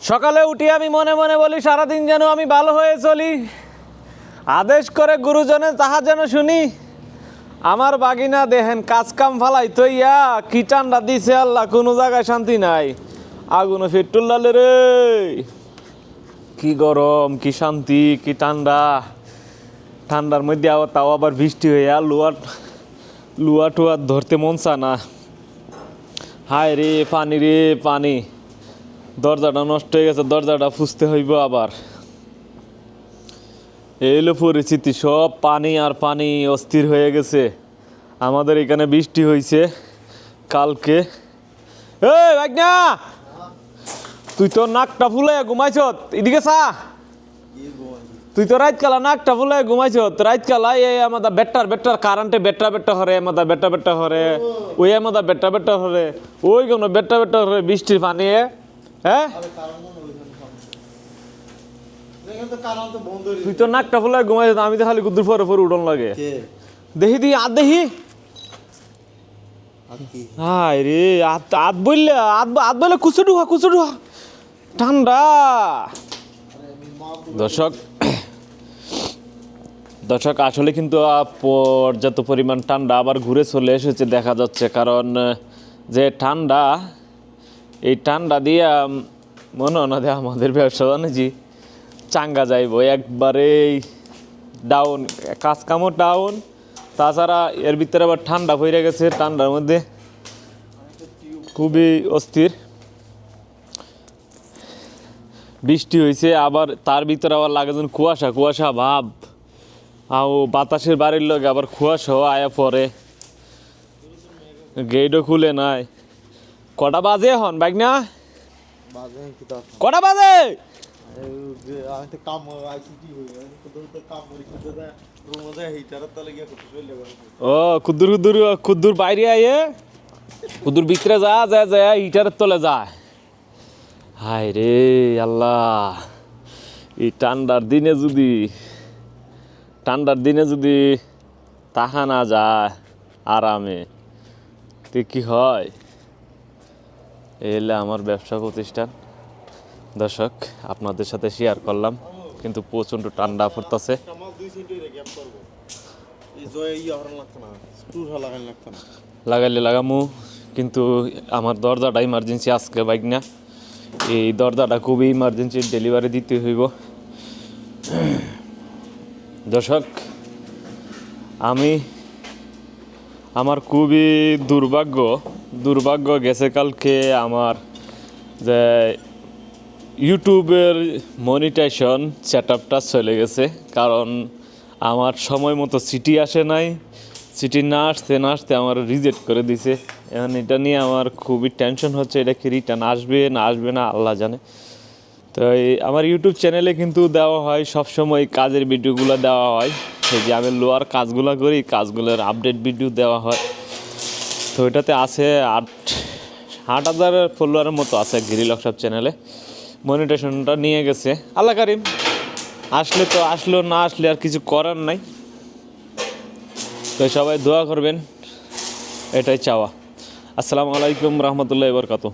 সকালে উঠি আমি মনে মনে বলি সারাদিন যেন আমি ভালো হয়ে চলি, আদেশ করে গুরুজনে তাহা যেন শুনি। আমার বাগিনা দেখেন কাজ কাম ফালাই তো ইয়া কি ঠান্ডা দিছে আল্লাহ, কোনো জায়গায় শান্তি নাই। আগুনে পেট্রোল ডালে রে, কি গরম, কি শান্তি, কি ঠান্ডা। ঠান্ডার মধ্যে আবার তাও আবার বৃষ্টি হইয়া লুয়া টুয়া ধরতে মন চায় না। হায় রে পানি রে পানি, দরজাটা নষ্ট হয়ে গেছে, দরজাটা ফুসতে হইব আবার। এলো পরিস্থিতি, সব পানি আর পানি, অস্থির হয়ে গেছে। আমাদের এখানে বৃষ্টি হয়েছে কালকে। এই ভাগনা, তুই তো নাকটা ফুলে ঘুমাইছ, এদিকে চা। তুই তো রাত কালা নাকটা ফুলে ঘুমাইছ, রাত কালা এই আমাদের বেটার কারেন্টে বেটা হরে, আমাদের বেটা হরে, ওই আমাদের বেটা হরে, ওই কোনো বেটা হরে বৃষ্টির পানি। হ্যাঁ তুই তো নাকটা ফুলে ঘুমাইছ, আমি তো খালি কুদ্দুর পরে পরে উঠন লাগে। দেখি দি আত দেখি। হায় রে আত বললে কুচু ডুহা ঠান্ডা। দর্শক আসলে কিন্তু পর্যাপ্ত পরিমাণ ঠান্ডা আবার ঘুরে চলে এসেছে দেখা যাচ্ছে। কারণ যে ঠান্ডা, এই ঠান্ডা দিয়ে মনে হয় না যে আমাদের ব্যবসা বাণিজ্য চাঙ্গা যাইব, একবারেই ডাউন, কাজ কামও ডাউন। তাছাড়া এর ভিতরে আবার ঠান্ডা পড়ে গেছে, ঠান্ডার মধ্যে খুবই অস্থির। বৃষ্টি হয়েছে আবার, তার ভিতরে আবার লাগে যেন কুয়াশা ভাব, আর বাতাসের বাড়ির লগে আবার কুয়াশাও আয়া পরে, গেটও খুলে নাই। কটা বাজে এখন বাইক না? কটা বাজে? ও কুদ্দুর বাইরে আয়ে, কুদ্দুর ভিতরে যা হিটারের তলে যায়। হায় রে আল্লাহ, এই ঠান্ডার দিনে যদি তাহা না যায় আরামে, তে কি হয়? এলে আমার ব্যবসা প্রতিষ্ঠান। দর্শক আপনাদের সাথে শেয়ার করলাম, কিন্তু প্রচণ্ড ঠান্ডা পড়তেছে। লাগাইলে লাগামু, কিন্তু আমার দরজাটা ইমার্জেন্সি আজকে বাইক না, এই দরজাটা খুবই ইমার্জেন্সি, ডেলিভারি দিতে হইব। দর্শক আমার খুবই দুর্ভাগ্য গেছে কালকে আমার যে ইউটিউবের মনিটাইজেশন সেটআপটা চলে গেছে। কারণ আমার সময় মতো সিটি আসে নাই, সিটি না আসতে আমার রিজেক্ট করে দিছে। এখন এটা নিয়ে আমার খুবই টেনশন হচ্ছে, এটা কি রিটার্ন আসবে না আল্লাহ জানে। তো আমার ইউটিউব চ্যানেলে কিন্তু দেওয়া হয় সবসময় কাজের ভিডিওগুলো দেওয়া হয়, এই যে আমি লোয়ার কাজগুলো করি, কাজগুলোর আপডেট ভিডিও দেওয়া হয়। তো এটাতে আছে 8,000 ফলোয়ারের মতো আছে গিরিল ওয়ার্কশপ চ্যানেলে। মনিটাইজেশনটা নিয়ে গেছে, আল্লাহ কারিম, আসলে তো আসলো, না আসলে আর কিছু করার নাই। তো সবাই দোয়া করবেন, এটাই চাওয়া। আসসালামু আলাইকুম রহমতুল্লাহি ওয়া বারাকাতুহু।